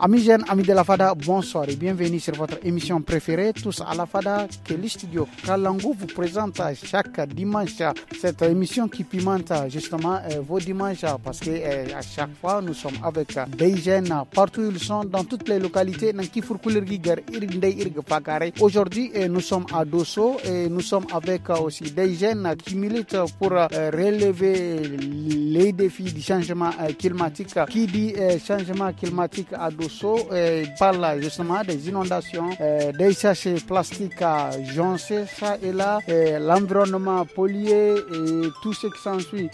Amis jeunes, amis de la Fada, bonsoir et bienvenue sur votre émission préférée, Tous à la Fada, que le studio Kalangu vous présente chaque dimanche. Cette émission qui pimente justement vos dimanches parce que à chaque fois nous sommes avec des jeunes partout où ils sont, dans toutes les localités. Aujourd'hui, nous sommes à Dosso et nous sommes avec aussi des jeunes qui militent pour relever les défis du changement climatique. Qui dit changement climatique à Dosso parle justement des inondations, des sachets plastiques joncés ça et là, l'environnement pollué et tout ce qui s'ensuit.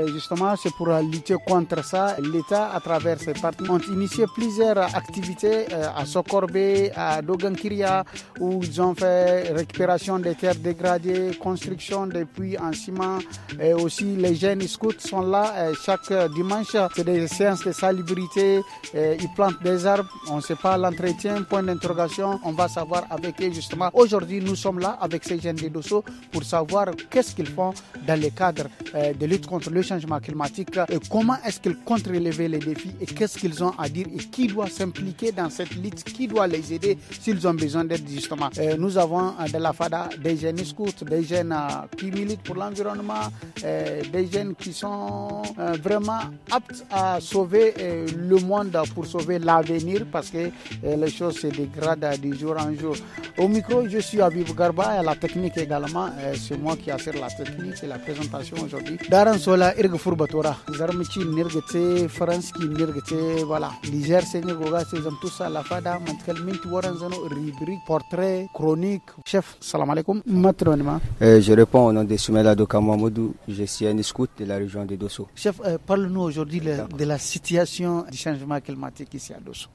Justement, c'est pour lutter contre ça. L'État, à travers ses partenaires, ont initié plusieurs activités à Sokorbe, à Dogankiria, où ils ont fait récupération des terres dégradées, construction des puits en ciment. Et aussi, les jeunes scouts sont là chaque dimanche. C'est des séances de salubrité. Ils plantent des arbres. On ne sait pas l'entretien, point d'interrogation. On va savoir avec eux justement. Aujourd'hui, nous sommes là avec ces jeunes de Dosso pour savoir qu'est-ce qu'ils font dans le cadre de lutte contre le changement climatique et comment est-ce qu'ils comptent relever les défis et qu'est-ce qu'ils ont à dire et qui doit s'impliquer dans cette lutte, qui doit les aider s'ils ont besoin d'aide justement. Nous avons de la FADA des jeunes scouts, des jeunes qui militent pour l'environnement, des jeunes qui sont vraiment aptes à sauver le monde pour sauver l'avenir parce que les choses se dégradent de jour en jour. Au micro, je suis Habib Garba et à la technique également. C'est moi qui assure la technique et la présentation aujourd'hui. Daran Sola Irga Furbatora, Zarmichi Nirgete, Franski Nirgete, voilà. Niger Sénégoga, c'est tous à la Fada, Mantel Minti Waranzano, rubrique, portrait, chronique. Chef, salam alaikum. Matronima. Je réponds au nom de Soumela Dokamamodou, je suis un scout de la région de Dosso. Chef, parle-nous aujourd'hui de la situation du changement climatique ici à Dosso.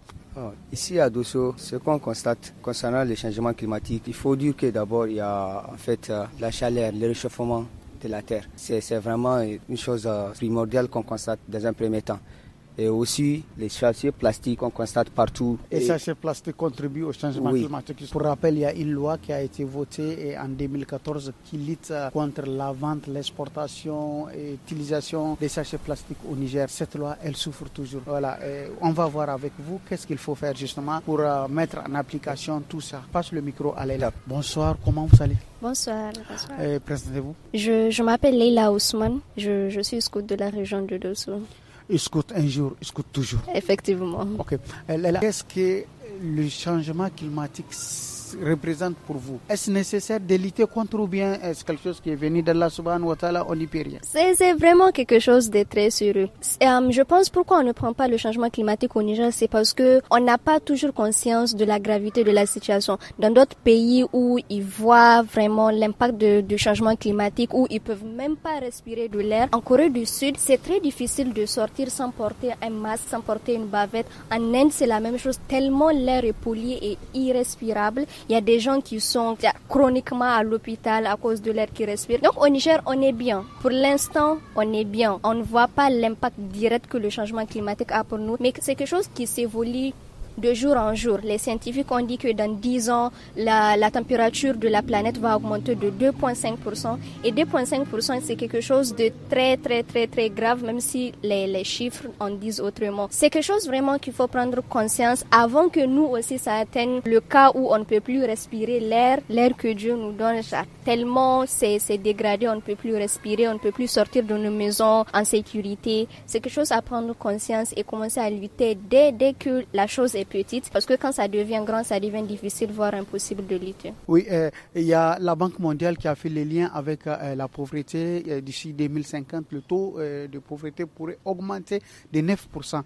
Ici à Dosso, ce qu'on constate concernant le changement climatique, il faut dire que d'abord il y a en fait la chaleur, le réchauffement de la terre. C'est vraiment une chose primordiale qu'on constate dans un premier temps. Et aussi les sachets plastiques qu'on constate partout. Et les sachets plastiques contribuent au changement climatique. Pour rappel, il y a une loi qui a été votée en 2014 qui lutte contre la vente, l'exportation et l'utilisation des sachets plastiques au Niger. Cette loi, elle souffre toujours. Voilà. Et on va voir avec vous qu'est-ce qu'il faut faire justement pour mettre en application tout ça. Passe le micro à Leila. Bonsoir, comment vous allez? Bonsoir. Présentez-vous. Je m'appelle Leila Ousmane. Je suis scout de la région de Dosso. Scout un jour, scout toujours. Effectivement. Ok. Qu'est-ce que le changement climatique représente pour vous? Est-ce nécessaire de lutter contre ou bien est-ce quelque chose qui est venu d'Allah subhanahu wa ta'ala, on n'y peut rien? C'est vraiment quelque chose de très sérieux. Je pense pourquoi on ne prend pas le changement climatique au Niger, c'est parce que on n'a pas toujours conscience de la gravité de la situation. Dans d'autres pays où ils voient vraiment l'impact du changement climatique, où ils peuvent même pas respirer de l'air, en Corée du Sud, c'est très difficile de sortir sans porter un masque, sans porter une bavette. En Inde, c'est la même chose, tellement l'air est pollué et irrespirable. Il y a des gens qui sont chroniquement à l'hôpital à cause de l'air qu'ils respirent. Donc au Niger, on est bien. Pour l'instant, on est bien. On ne voit pas l'impact direct que le changement climatique a pour nous, mais c'est quelque chose qui s'évolue de jour en jour. Les scientifiques ont dit que dans 10 ans, la température de la planète va augmenter de 2,5%. Et 2,5%, c'est quelque chose de très, très, très, très grave, même si les chiffres en disent autrement. C'est quelque chose vraiment qu'il faut prendre conscience avant que nous aussi, ça atteigne le cas où on ne peut plus respirer l'air que Dieu nous donne. Tellement c'est dégradé, on ne peut plus respirer, on ne peut plus sortir de nos maisons en sécurité. C'est quelque chose à prendre conscience et commencer à lutter dès que la chose est petite, parce que quand ça devient grand, ça devient difficile, voire impossible de lutter. Oui, il y a la Banque mondiale qui a fait les liens avec la pauvreté. D'ici 2050, le taux de pauvreté pourrait augmenter de 9%.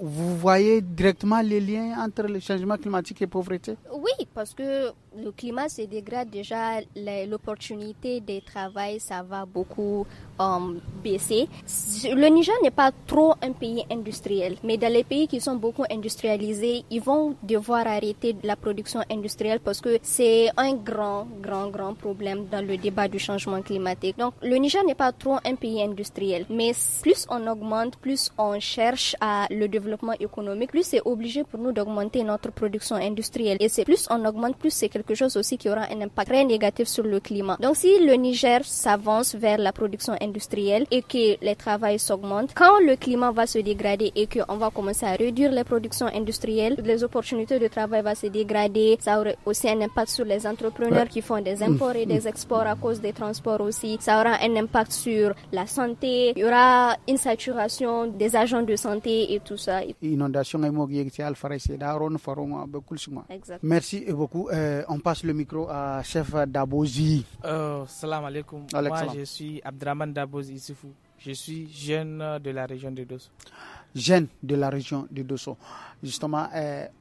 Vous voyez directement les liens entre le changement climatique et la pauvreté? Oui, parce que le climat se dégrade déjà, l'opportunité de travail, ça va beaucoup baisser. Le Niger n'est pas trop un pays industriel, mais dans les pays qui sont beaucoup industrialisés, disait, ils vont devoir arrêter la production industrielle parce que c'est un grand problème dans le débat du changement climatique. Donc, le Niger n'est pas trop un pays industriel, mais plus on augmente, plus on cherche à le développement économique, plus c'est obligé pour nous d'augmenter notre production industrielle. Et c'est plus on augmente, plus c'est quelque chose aussi qui aura un impact très négatif sur le climat. Donc, si le Niger s'avance vers la production industrielle et que les travails s'augmentent, quand le climat va se dégrader et qu'on va commencer à réduire les productions industrielles, les opportunités de travail vont se dégrader. Ça aura aussi un impact sur les entrepreneurs qui font des imports et des exports à cause des transports aussi. Ça aura un impact sur la santé. Il y aura une saturation des agents de santé et tout ça. Inondation. Exact. Merci beaucoup. On passe le micro à Chef Dabozi. Salam alaikum. Moi, je suis Abdraman Dabozi Issifou. Je suis jeune de la région de Dosso. Jeune de la région de Dosso. Justement,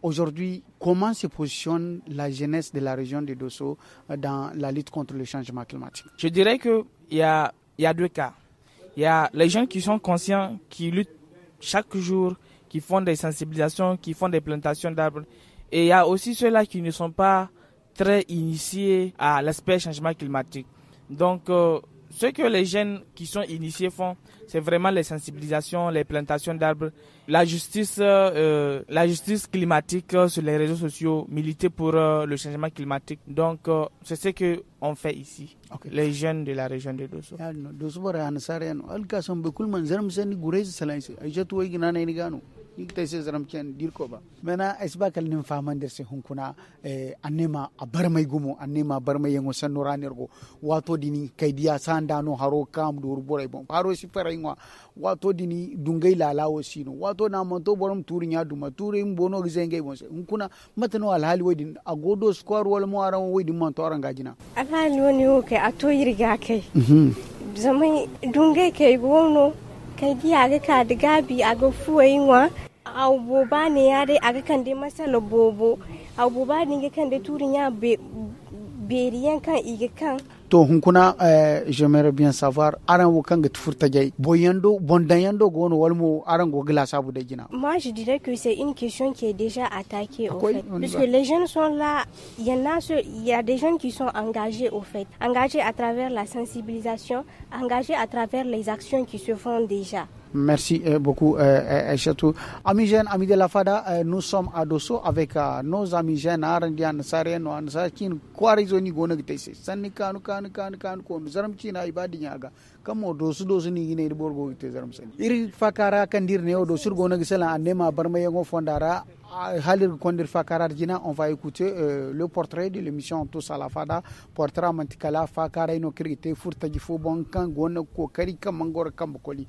aujourd'hui, comment se positionne la jeunesse de la région de Dosso dans la lutte contre le changement climatique? Je dirais qu'il y a deux cas. Il y a les jeunes qui sont conscients, qui luttent chaque jour, qui font des sensibilisations, qui font des plantations d'arbres. Et il y a aussi ceux-là qui ne sont pas très initiés à l'aspect changement climatique. Donc, ce que les jeunes qui sont initiés font, c'est vraiment les sensibilisations, les plantations d'arbres, la justice climatique sur les réseaux sociaux, militer pour le changement climatique. Donc, c'est ce qu'on fait ici, okay. Les jeunes de la région de Dosso. Tese zaram ken dirko ba mena esbakal nim famandir se hunkuna annema abarmay gumo annema barmay yengo sanura nergo wato dini kaydiya sandano haro kam dur boray bon haro si parayngwa wato dini dungay lalawo sino wato na manto borom turinya duma turi mbono gizengay bon se hunkuna matano alhali wedin agodo square wala mo aran wedin manto aranga jina alhali woni oke ato yirga kay zamay dungay kay gono kaydiya ga ka daga bi aga fuwayngwa abubuwa ne ya dai aga kan dai masala bobo abubuwa ne ga kan da turin ya beriyan kan iga kan to hunkuna j'aimerais bien savoir aran wo kan ga tufurta jay boyando bondayando gono walmo aran go glace abu de gina. Moi je dirais que c'est une question qui est déjà attaquée au fait parce que les jeunes sont là, il y a des jeunes qui sont engagés au fait, engagés à travers la sensibilisation, engagés à travers les actions qui se font déjà. Merci beaucoup, Aïchatou. Amis jeunes, amis de la FADA, nous sommes à Dosso avec nos amis jeunes, Arandian, Sareno, Ansakin, Quarizoni, Gonagtese, Sanikanu, Kan, Zaramchina, Ibadiaga, Kamo, Dosu, Nigine, Borgo, Tezaramsen. Iri Fakara, Kandir Neo, Dosur Gonagisela, Nema, Barmayango Fondara, Halir Kondir Fakara Dina, on va écouter le portrait de l'émission Tous à la FADA, portrait Mantikala, Fakara, Inokrite, Furtagifo, Bonkan, Gonako, Karika, Mangor, Kambokoli,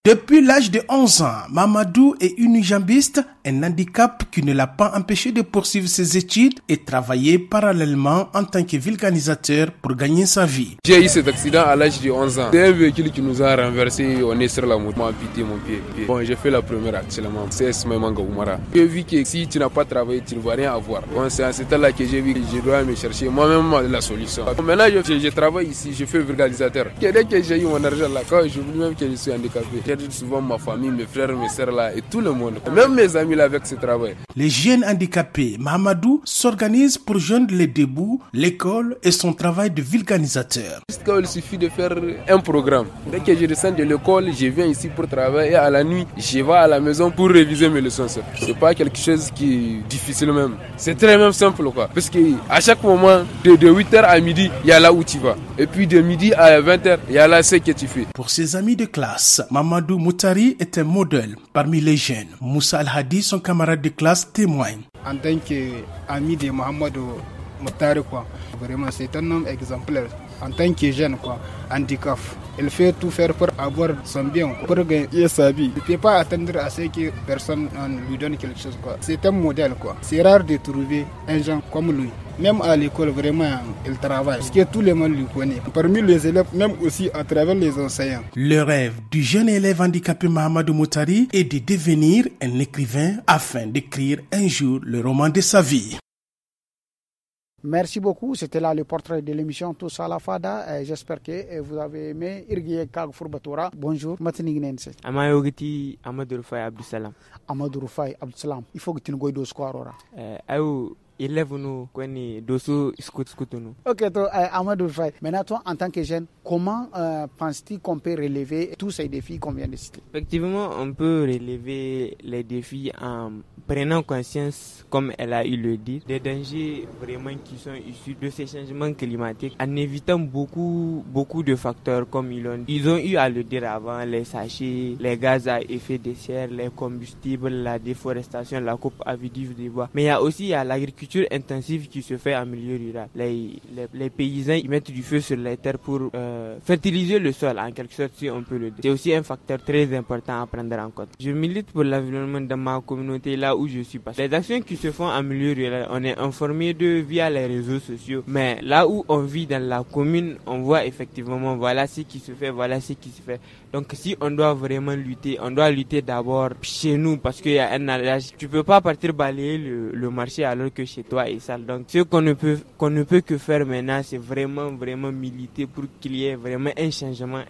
Depuis l'âge de 11 ans, Mamadou est unijambiste, un handicap qui ne l'a pas empêché de poursuivre ses études et travailler parallèlement en tant que vulcanisateur pour gagner sa vie. J'ai eu cet accident à l'âge de 11 ans. C'est un véhicule qui nous a renversé, on est sur la moto, m'a amputé mon pied. Bon, j'ai fait la première actuellement, c'est Esmaïmanga Oumara. J'ai vu que si tu n'as pas travaillé, tu ne vas rien avoir. Bon, c'est à ce temps-là que j'ai vu que je dois me chercher moi-même la solution. Maintenant, je travaille ici, je fais vulcanisateur. Dès que j'ai eu mon argent là, quand je voulais même que je suis handicapé, j'aide souvent ma famille, mes frères, mes sœurs là et tout le monde, même mes amis là avec ce travail. Les jeunes handicapés, Mahamadou s'organise pour joindre les débouts, l'école et son travail de vulcanisateur. Il suffit de faire un programme. Dès que je descends de l'école, je viens ici pour travailler et à la nuit, je vais à la maison pour réviser mes leçons. C'est pas quelque chose qui est difficile même. C'est très même simple quoi. Parce que à chaque moment, de 8h à midi, il y a là où tu vas. Et puis de midi à 20h, il y a là ce que tu fais. Pour ses amis de classe, Mamadou Moutari est un modèle parmi les jeunes. Moussa Al-Hadi, son camarade de classe, témoigne. En tant qu'ami de Mahamadou Moutari, vraiment c'est un homme exemplaire. En tant que jeune, handicap, il fait tout faire pour avoir son bien, pour gagner sa vie. Il ne peut pas attendre à ce que personne lui donne quelque chose. C'est un modèle. C'est rare de trouver un gens comme lui. Même à l'école, vraiment, il travaille. Parce que tout le monde lui connaît. Parmi les élèves, même aussi à travers les enseignants. Le rêve du jeune élève handicapé Mahamadou Moutari est de devenir un écrivain afin d'écrire un jour le roman de sa vie. Merci beaucoup. C'était là le portrait de l'émission Tous à la Fada. J'espère que vous avez aimé. Irgiye Kag Fourbatora. Bonjour. Matinignense. Amayogiti Amadou Rufai Abdusalam. Amadou Rufai Abdusalam. Il faut que tu nous goides au square. Aou. Élève-nous, kweni dosso scouts-nous. Ok, toi, Amadou Rufai. Maintenant, toi, en tant que jeune, comment penses-tu qu'on peut relever tous ces défis qu'on vient de citer? Effectivement, on peut relever les défis en prenant conscience, comme elle a eu le dit, des dangers vraiment qui sont issus de ces changements climatiques, en évitant beaucoup de facteurs comme ils ont eu à le dire avant, les sachets, les gaz à effet de serre, les combustibles, la déforestation, la coupe avidive des bois. Mais il y a l'agriculture intensive qui se fait en milieu rural. Les paysans ils mettent du feu sur les terres pour fertiliser le sol, en quelque sorte, si on peut le dire. C'est aussi un facteur très important à prendre en compte. Je milite pour l'environnement dans ma communauté, là où je suis passé. Les actions qui se font en milieu rural, on est informé d'eux via les réseaux sociaux. Mais là où on vit dans la commune, on voit effectivement, voilà ce qui se fait, voilà ce qui se fait. Donc si on doit vraiment lutter, on doit lutter d'abord chez nous, parce qu'il y a un âge. Tu peux pas partir balayer le marché alors que chez toi est sale. Donc ce qu'on ne peut que faire maintenant, c'est vraiment militer pour qu'il y ait vraiment un changement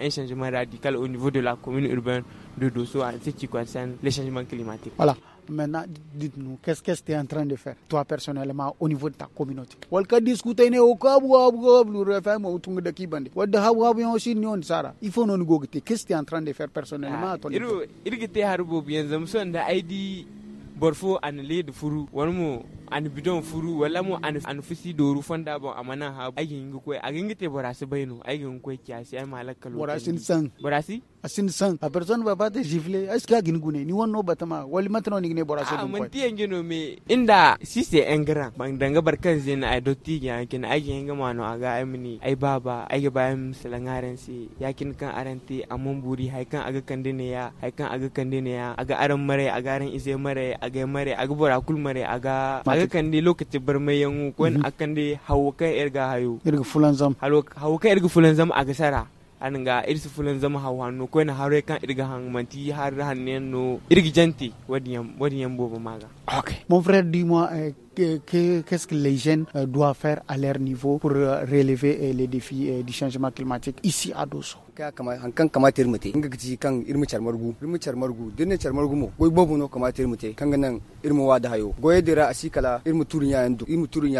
radical au niveau de la commune urbaine de Dosso en ce qui concerne les changements climatiques. Voilà. Maintenant, dites-nous, qu'est-ce que tu es en train de faire, toi personnellement, au niveau de ta communauté? Il faut nous goûter. Qu'est-ce que tu es en train de faire personnellement à ton niveau? Borfo an led furu walmo an bidon furu wala mo an fisi doru fonda bon amana ha agin ko agingite borasi bayno agin ko kiasi ay malakalo borasi sang borasi asin sang la personne va pas te gifler est-ce que agin gune ni wonno batama wali matno ni ne borasi dum ko ti ngeno me inda si c'est un grand bang danga barkan zena ay dotti ya kin agin ga mano aga amini ay baba ay bayam selangaren si yakin kan aranti amon buri hay kan aga kandine ya aga aran mare aga aran ise mare aga mare aga bora kul mare aga kandi lokati barmayan ko akan de hawka erga hayo erga fulanzam hawka erga fulanzam aga sara anga irsu fulanzam hawano ko na hare kan erga hangmanti har hannen no erga janti wadiyam bobo maga. OK, mon frère, dis-moi qu'est-ce que les jeunes doivent faire à leur niveau pour relever les défis du changement climatique ici à Dosso? Kan kamatir mute inga gici kan irmu charmargu dinne charmargu mo goy bobu no kamatir mute kan ganan irmu wada hayo goye dira asikala irmu turunya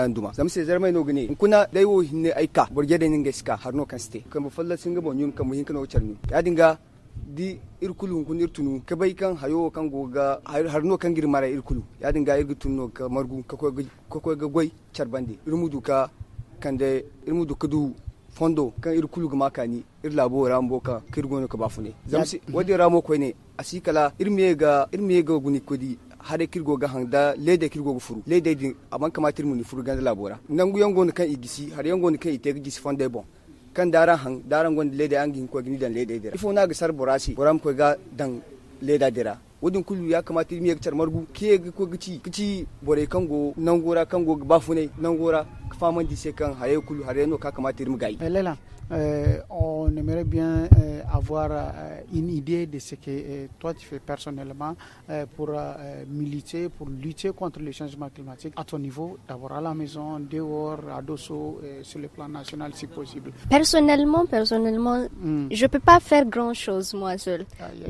andu ma zamse zarmai no gane kuna dai wo hinne aika borje da ninga ska harno kan ste kan falla singa bonyon kan muhin kan o charni ya dinga di irkulu kun irtunu ka bai kan hayo kan goga harno kan girmara irkulu ya dinga irgutunno ka margu ka ko ga goy charbandi irmu duka kan de irmu duka du fondo kan irkulu ga makani irlabo rambo ka kirgono ka bafune zamsi wadi ramo ko ne asikala irme ga guni kodi hade kirgo ga handa lede kirgo ga furu lede din aman kamatir mun furu ga labora nangu yango kan igisi har yango kan ite gisi fonde bon kan daran gon lede angin ko gini dan lede dira ifo na ga sar borasi boram ko ga dan leda dira wadin kullu ya kamata irme ga charmargu ke ga ko gici bore kango nangora kango ga bafune nangora faman dise kan haye kullu hare no ka kamata irme gai Lela. On aimerait bien avoir une idée de ce que toi tu fais personnellement pour militer, pour lutter contre le changement climatique à ton niveau, d'abord à la maison, dehors, à Dosso, sur le plan national si possible. Personnellement, je peux pas faire grand chose moi seule.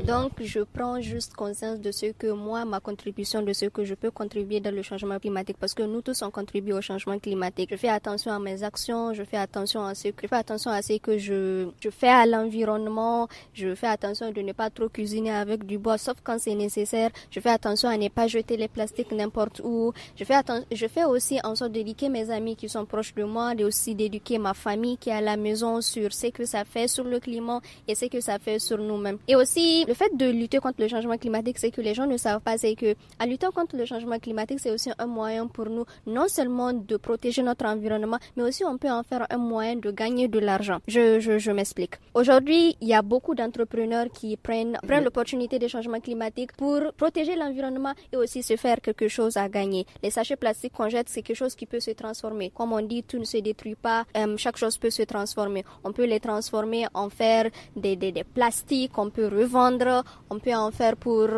Donc je prends juste conscience de ce que moi, ma contribution, de ce que je peux contribuer dans le changement climatique, parce que nous tous on contribue au changement climatique. Je fais attention à mes actions, je fais attention à ce que je fais à l'environnement, je fais attention de ne pas trop cuisiner avec du bois, sauf quand c'est nécessaire. Je fais attention à ne pas jeter les plastiques n'importe où. Je fais aussi en sorte d'éduquer mes amis qui sont proches de moi, et aussi d'éduquer ma famille qui est à la maison sur ce que ça fait sur le climat et ce que ça fait sur nous-mêmes. Et aussi, le fait de lutter contre le changement climatique, c'est que les gens ne savent pas, c'est que à lutter contre le changement climatique, c'est aussi un moyen pour nous, non seulement de protéger notre environnement, mais aussi on peut en faire un moyen de gagner de l'argent. Je m'explique. Aujourd'hui, il y a beaucoup d'entrepreneurs qui prennent l'opportunité des changements climatiques pour protéger l'environnement et aussi se faire quelque chose à gagner. Les sachets plastiques qu'on jette, c'est quelque chose qui peut se transformer. Comme on dit, tout ne se détruit pas, chaque chose peut se transformer. On peut les transformer en faire des plastiques, on peut revendre, on peut en faire pour,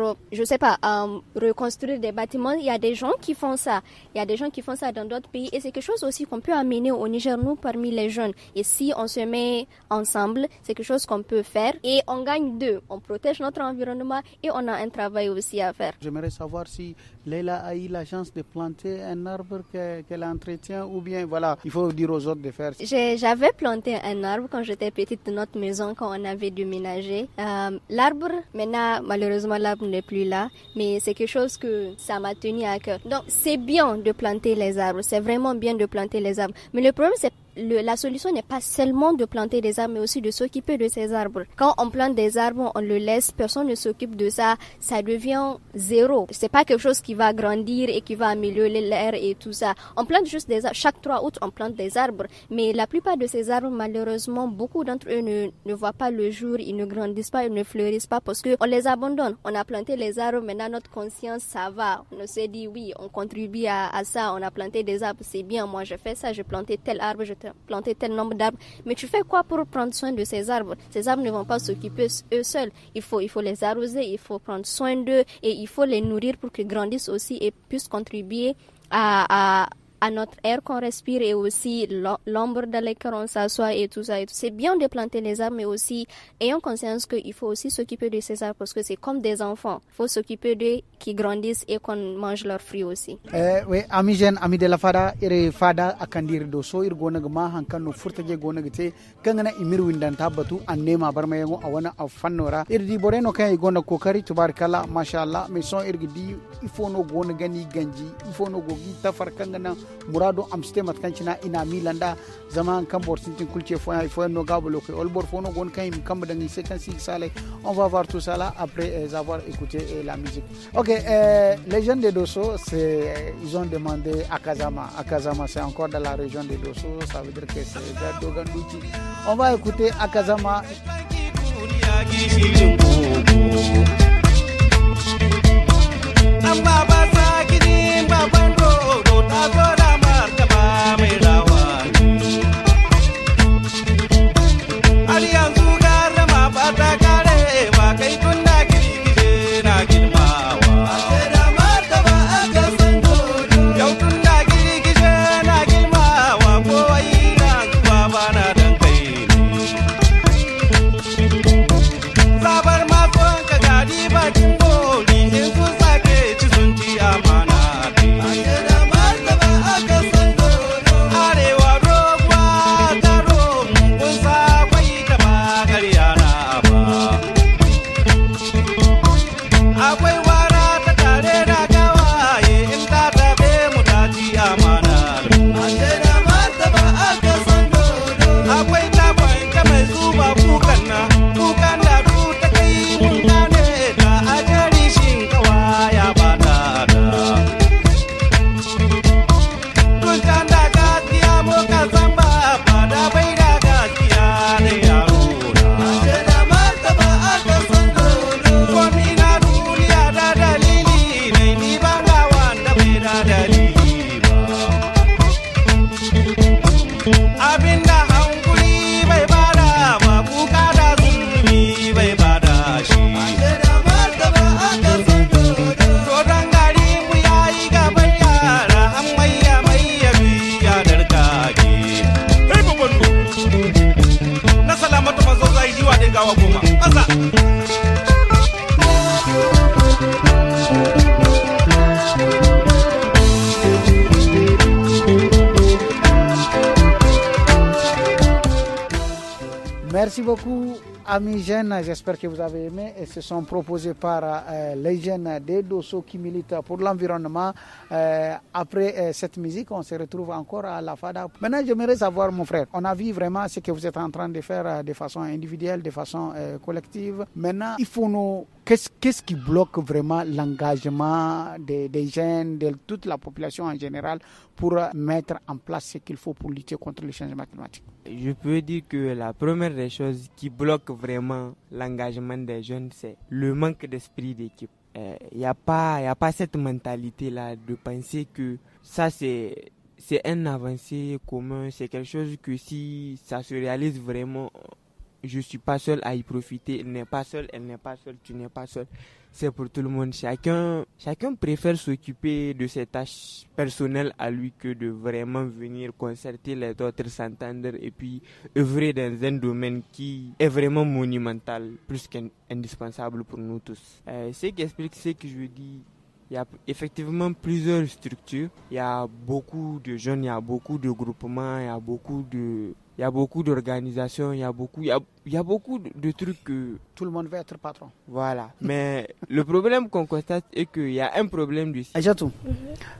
reconstruire des bâtiments. Il y a des gens qui font ça. Il y a des gens qui font ça dans d'autres pays et c'est quelque chose aussi aussi qu'on peut amener au Niger, nous, parmi les jeunes. Et si on se met ensemble, c'est quelque chose qu'on peut faire et on gagne deux. On protège notre environnement et on a un travail aussi à faire. J'aimerais savoir si Leila a eu la chance de planter un arbre qu'elle entretient ou bien, voilà, il faut dire aux autres de faire. J'avais planté un arbre quand j'étais petite dans notre maison, quand on avait déménagé. L'arbre, maintenant, malheureusement, l'arbre n'est plus là, mais c'est quelque chose que ça m'a tenu à cœur. Donc, c'est bien de planter les arbres, c'est vraiment bien de planter les arbres. Mais le problème, c'est la solution n'est pas seulement de planter des arbres, mais aussi de s'occuper de ces arbres. Quand on plante des arbres, on le laisse, personne ne s'occupe de ça, ça devient zéro. C'est pas quelque chose qui va grandir et qui va améliorer l'air et tout ça. On plante juste des arbres. Chaque 3 août, on plante des arbres. Mais la plupart de ces arbres, malheureusement, beaucoup d'entre eux ne voient pas le jour, ils ne grandissent pas, ils ne fleurissent pas parce qu'on les abandonne. On a planté les arbres, maintenant notre conscience, ça va. On se dit oui, on contribue à ça, on a planté des arbres, c'est bien, moi je fais ça, j'ai planté tel arbre, planter tel nombre d'arbres. Mais tu fais quoi pour prendre soin de ces arbres? Ces arbres ne vont pas s'occuper eux seuls. Il faut les arroser, il faut prendre soin d'eux et il faut les nourrir pour qu'ils grandissent aussi et puissent contribuer à notre air qu'on respire et aussi l'ombre dans laquelle on s'assoit et tout ça. C'est bien de planter les arbres, mais aussi ayons conscience qu'il faut aussi s'occuper de ces arbres parce que c'est comme des enfants. Il faut s'occuper d'eux qui grandissent et qu'on mange leurs fruits aussi. Oui, amis jeunes, amis de la fada, ire fada akandir do so ir gona gama hankan no furtaje gona gite kangana imir windanta batu annema barmayango awana afannora irdi boreno kay gona kokari tubarkala mashallah mais son irgidi il faut no gona gani ganji il faut no gogi tafar kangana murado amste matkancina ina milanda zaman kambor sintin kulche fo no gablo ko olbor fo no gon kay kamba dangi séquence sale. On va voir tout ça là après avoir écouté la musique. OK, les jeunes de Dosso, ils ont demandé Akazama. Akazama, c'est encore dans la région de Dosso, ça veut dire que c'est vers Dogandouchi. On va écouter Akazama. Merci beaucoup, amis jeunes. J'espère que vous avez aimé et se sont proposés par les jeunes de Dosso qui militent pour l'environnement. Après cette musique, on se retrouve encore à la FADA. Maintenant, j'aimerais savoir, mon frère, on a vu vraiment ce que vous êtes en train de faire de façon individuelle, de façon collective. Maintenant, il faut nous... Qu'est-ce qui bloque vraiment l'engagement des jeunes, de toute la population en général, pour mettre en place ce qu'il faut pour lutter contre le changement climatique? Je peux dire que la première des choses qui bloque vraiment l'engagement des jeunes, c'est le manque d'esprit d'équipe. Il n'y a pas cette mentalité-là de penser que ça c'est un avancé commun, c'est quelque chose que si ça se réalise vraiment, je suis pas seul à y profiter, il n'est pas seul, elle n'est pas seule, tu n'es pas seul. C'est pour tout le monde. Chacun préfère s'occuper de ses tâches personnelles à lui que de vraiment venir concerter les autres, s'entendre et puis œuvrer dans un domaine qui est vraiment monumental, plus qu'indispensable pour nous tous. Ce qui explique ce que je dis. Il y a effectivement plusieurs structures, il y a beaucoup de jeunes, il y a beaucoup de groupements, il y a beaucoup d'organisations, il y a beaucoup de trucs que... Tout le monde veut être patron. Voilà. Mais le problème qu'on constate est qu'il y a un problème de... Ajatou,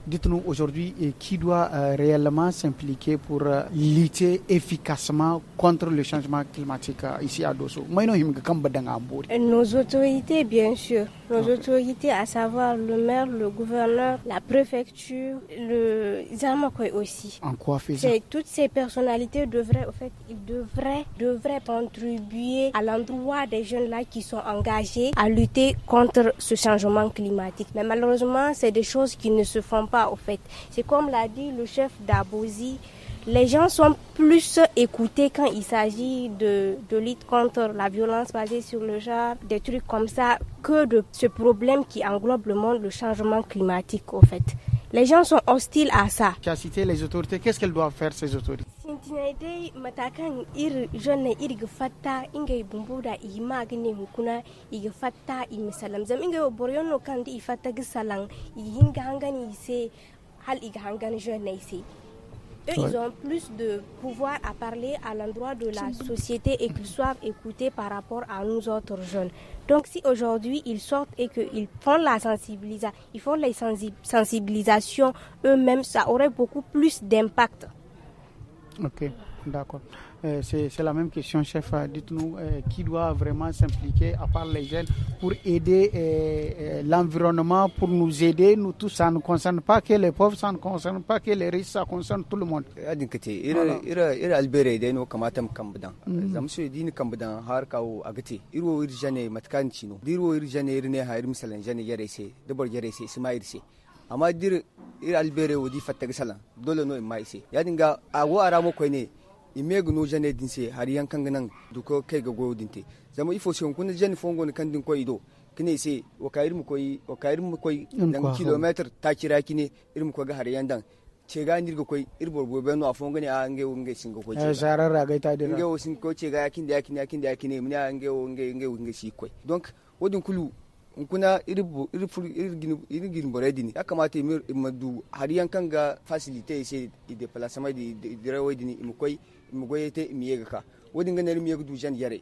dites-nous aujourd'hui qui doit réellement s'impliquer pour lutter efficacement contre le changement climatique ici à Dosso. Nos autorités, bien sûr. Nos autorités, à savoir le maire, le gouverneur, la préfecture, le Zamakoy aussi. En quoi faisant? Toutes ces personnalités devraient contribuer à l'endroit des jeunes là qui sont engagés à lutter contre ce changement climatique. Mais malheureusement, c'est des choses qui ne se font pas au fait. C'est comme l'a dit le chef d'Abosi, les gens sont plus écoutés quand il s'agit de lutte contre la violence basée sur le genre, des trucs comme ça, que de ce problème qui englobe le monde, le changement climatique au fait. Les gens sont hostiles à ça. Tu as cité les autorités, qu'est-ce qu'elles doivent faire ces autorités? Sintinai matakan jeune irga fatta ingay bumbuda imagine hukuna iga fatta imisalam zam ingay boryono kandi ifatta gisalang ihinga hangani ise hal iga hangani jeune ise. Eux, ils ont plus de pouvoir à parler à l'endroit de la société et qu'ils soient écoutés par rapport à nous autres jeunes. Donc si aujourd'hui ils sortent et qu'ils font la sensibilisation, ils font les sensibilisations eux-mêmes, ça aurait beaucoup plus d'impact. Ok, d'accord. C'est la même question, chef. Dites-nous qui doit vraiment s'impliquer à part les jeunes pour aider l'environnement, pour nous aider. Nous tous, ça ne concerne pas que les pauvres, ça ne concerne pas que les riches, ça concerne tout le monde. Amma dir albere wodi fatta gisala dole no mai se ya dinga awo aramo ko ne imegu no jane dinse har yankan ganan duko kai ga go dinte zama ifo se kun jane fongo ne kan din ko ido kine se o kayirmu koy dan kilometer ta kira kine irim ko ga har yandan ce ga ndirga koy irbor bobe no afongo ne a nge singo ko ce zarara ga ta dira nge o sin ko ce ga yakinde mun ya nge si koy donc wodin kulu kuna irgin boredini ya kamata imadu hariyan kan ga facilite sai de placement de rawedini imgoyete imiyega ka wodin ganar miyega du jan yare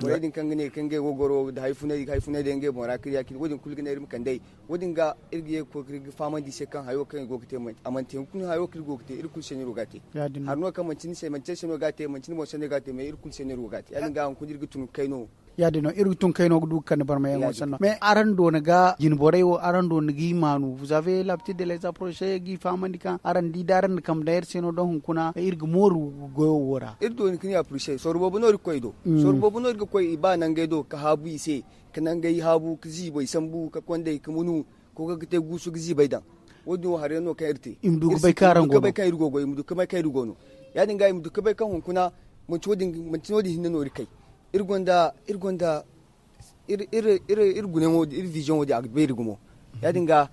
boredin kan gane kan ga gogoro da haifuna da nge mora kiriya ki wodin kul ganar kan dai wodin ga irgiye ko kirgi fama di se kan hayo kan gokte amante kun hayo kirgi gokte irkul sene rogate harno kan mancin se mancin sene rogate mancin mo sene rogate me irkul sene rogate ya ga an kun irgi tun kaino yadino irutun kayno du kan barma yango sanno mais arando naga jin borewo arando ngi manu vous avez l'habitude de les approcher gi famandika arandi daran kam daer seno don kuna irgu moru go wora irdo ni kini approcher sorbo bonor koydo sorbo bonor ko koy ba nangedo ka habu ise kanan gai habu kizi boy sambu ka konde kumunu ko ga te gusu kizi baydan wodo hareno ka irte imdu ko bay karan go bay kay rugo go imdu ko bay kay rugo no yadin ga imdu ko bay kan kuna mun chodin hinno rikai irgonda irgune mo vision wodi agbe irgumo ya dinga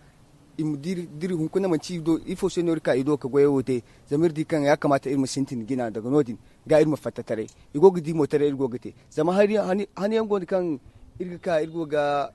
dir hun kuna manci do ifo senior ka ido ka goye wote zamir di kan ya kamata irmu sintin gina daga nodin ga irmu fatatare igo gidi motare irgo gite zama hani yango kan irgo ga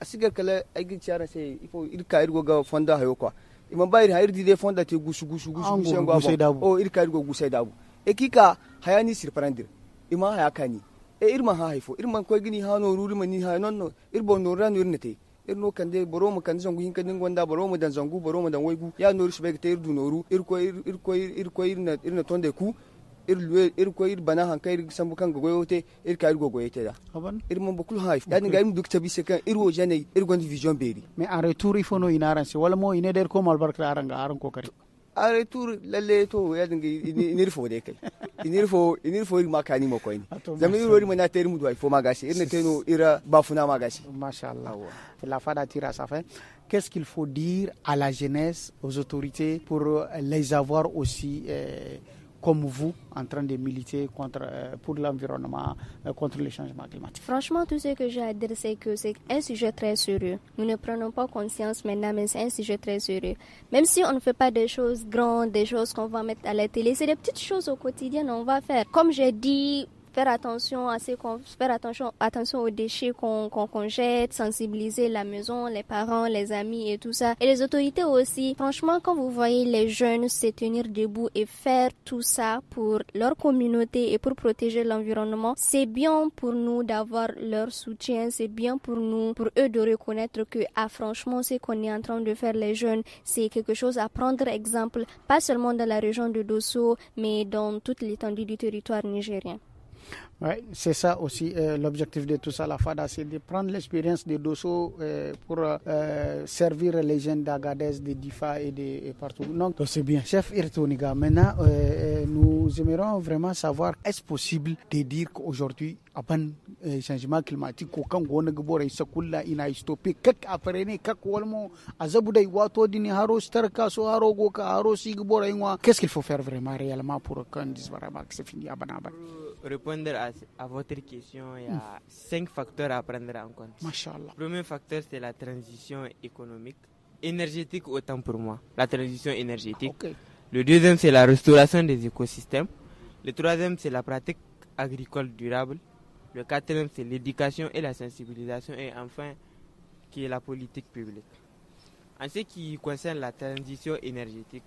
asigar kala aigi chara sai ifo irka irgo ga fonda hayo kwa imam bayir hayir di de fonda te gusu ngwa o irka irgo gusai dabu ekika hayani sirparandir ima haya kani irma ha haifo irman koy gini ha no ruri mani ha nonno irbo no ran irnete irno kande boromo kan zangu hin kan gonda boromo dan zangu boromo dan waygu ya no rish bege te irdu noru irko irna tonde ku irko bana han kay sambu kan goyote irka irgo goyote da irman bokul ha haifo ya dinga im duk tabi se kan irwo jane irgon vision beri mais en retour il faut no inaran se wala mo ine der ko mal barka aranga aran ko kare a retour lalle to ya dinga inirfo de kai inirfo ir makani mo koini zami irori mana ter mu do ifo magashi irne teno ira bafuna magashi machallah la fada tire à sa fin. Qu'est-ce qu'il faut dire à la jeunesse, aux autorités pour les avoir aussi comme vous en train de militer pour l'environnement, contre le changement climatique? Franchement, tout ce que j'ai à dire, c'est que c'est un sujet très sérieux. Nous ne prenons pas conscience maintenant, mais c'est un sujet très sérieux. Même si on ne fait pas des choses grandes, des choses qu'on va mettre à la télé, c'est des petites choses au quotidien on va faire. Comme j'ai dit, faire attention aux déchets qu'on jette, sensibiliser la maison, les parents, les amis et tout ça. Et les autorités aussi. Franchement, quand vous voyez les jeunes se tenir debout et faire tout ça pour leur communauté et pour protéger l'environnement, c'est bien pour nous d'avoir leur soutien, c'est bien pour eux de reconnaître que, franchement, ce qu'on est en train de faire les jeunes, c'est quelque chose à prendre exemple, pas seulement dans la région de Dosso, mais dans toute l'étendue du territoire nigérien. Ouais, c'est ça aussi l'objectif de tout ça, la FADA, c'est de prendre l'expérience de Dosso pour servir les jeunes d'Agadez, de Difa et partout. Donc c'est bien. Chef Irtoniga, maintenant nous aimerions vraiment savoir, est-ce possible de dire qu'aujourd'hui, avant le changement climatique, quand on a sakula ina stoppé, kak après kak walmo azabudai wato dini haro starka so haro goka haro sigbora inwa, qu'est-ce qu'il faut faire vraiment réellement pour qu'on dise vraiment que c'est fini abanaba? Répondre à votre question, il y a 5 facteurs à prendre en compte. Mashallah. Le premier facteur, c'est la transition économique, énergétique autant pour moi, la transition énergétique. Okay. Le deuxième, c'est la restauration des écosystèmes. Le troisième, c'est la pratique agricole durable. Le quatrième, c'est l'éducation et la sensibilisation. Et enfin, qui est la politique publique. En ce qui concerne la transition énergétique,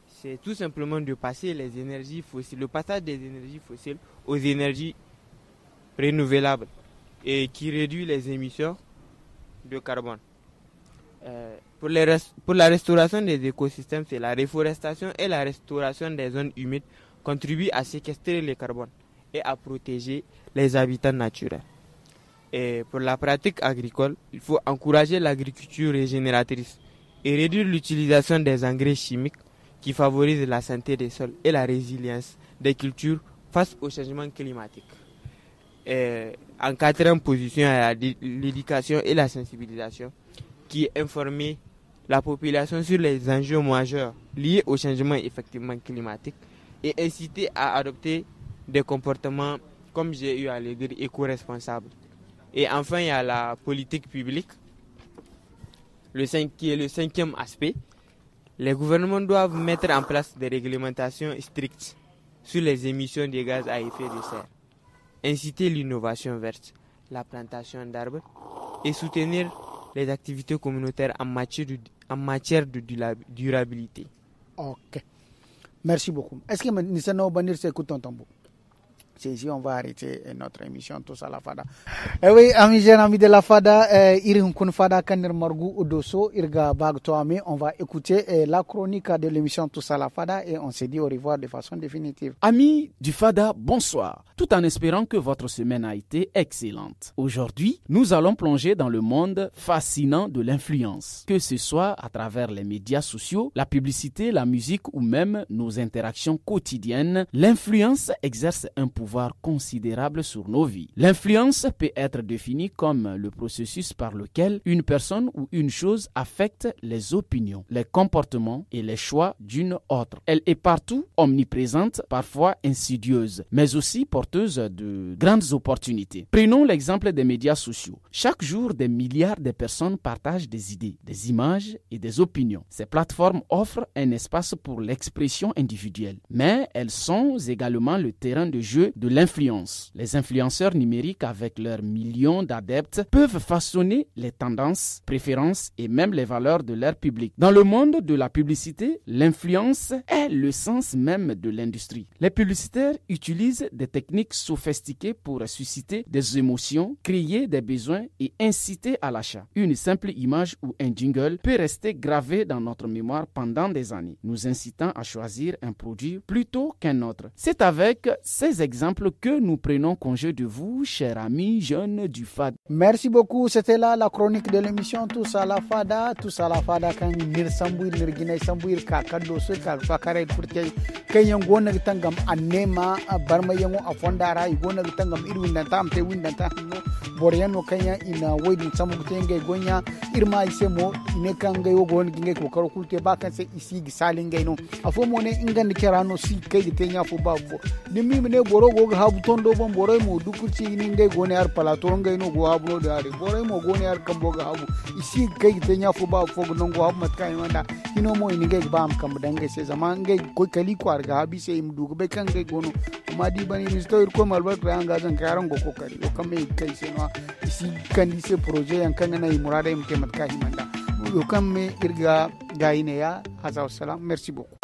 c'est tout simplement de passer les énergies fossiles, le passage des énergies fossiles aux énergies renouvelables et qui réduit les émissions de carbone. Pour la restauration des écosystèmes, c'est la réforestation et la restauration des zones humides contribuent à séquestrer le carbone et à protéger les habitats naturels. Et pour la pratique agricole, il faut encourager l'agriculture régénératrice et réduire l'utilisation des engrais chimiques qui favorisent la santé des sols et la résilience des cultures face au changement climatique. Et en quatrième position, il y a l'éducation et la sensibilisation qui informe la population sur les enjeux majeurs liés au changement effectivement climatique et inciter à adopter des comportements, comme j'ai eu à le dire, éco-responsables. Et enfin, il y a la politique publique, qui est le cinquième aspect. Les gouvernements doivent mettre en place des réglementations strictes sur les émissions de gaz à effet de serre, inciter l'innovation verte, la plantation d'arbres et soutenir les activités communautaires en matière de durabilité. Ok. Merci beaucoup. Est-ce que nous allons s'écouter ton tambour? C'est ici on va arrêter notre émission tous à la Fada. Oui, amis jeunes, amis de la Fada, Irun Fada Kanir Margou Odosso, Irga Bag Toame, on va écouter la chronique de l'émission tous à la Fada et on se dit au revoir de façon définitive. Amis du Fada, bonsoir. Tout en espérant que votre semaine a été excellente. Aujourd'hui, nous allons plonger dans le monde fascinant de l'influence, que ce soit à travers les médias sociaux, la publicité, la musique ou même nos interactions quotidiennes. L'influence exerce un pouvoir considérable sur nos vies. L'influence peut être définie comme le processus par lequel une personne ou une chose affecte les opinions, les comportements et les choix d'une autre. Elle est partout omniprésente, parfois insidieuse, mais aussi porteuse de grandes opportunités. Prenons l'exemple des médias sociaux. Chaque jour, des milliards de personnes partagent des idées, des images et des opinions. Ces plateformes offrent un espace pour l'expression individuelle, mais elles sont également le terrain de jeu de l'influence. Les influenceurs numériques avec leurs millions d'adeptes peuvent façonner les tendances, préférences et même les valeurs de leur public. Dans le monde de la publicité, l'influence est le sens même de l'industrie. Les publicitaires utilisent des techniques sophistiquées pour susciter des émotions, créer des besoins et inciter à l'achat. Une simple image ou un jingle peut rester gravé dans notre mémoire pendant des années, nous incitant à choisir un produit plutôt qu'un autre. C'est avec ces exemples exemple que nous prenons congé de vous, chers amis jeunes du FADA. Merci beaucoup. C'était là la chronique de l'émission Tous à la Fada. Tous à la Fada kan nir sambuir nir ginay sambuir ka kaddo so ka fakare furtay kayan gona tangam annema barma yango afondara gona tangam irwin dan tam te win dan no boryano kanya ina wadi samu tenge gonya irma isemo ne kan ga yo gon ginge ko karo kulte ba kan se isi gisalin gaino afo mo ne ingan kerano si kai tenya fo babo nimi ne boro go habu tondo bon boro mo dukuci ni ngai gone ar palato ngai no go habu do ari boro mo gone ar kambo ga habu isi kai tenya fo ba fo no go habu mat kai wanda hino mo ni ngai ba am kam dangai se zaman ngai ko kali ko ar ga habi se im dugo be kan ngai gono madi bani misto ir ko malbar kranga zan karan go ko kari o kame kai se no isi kan ise projet yan kan na imurada im te mat kai manda o kame irga gaine ya haza wassalam merci beaucoup.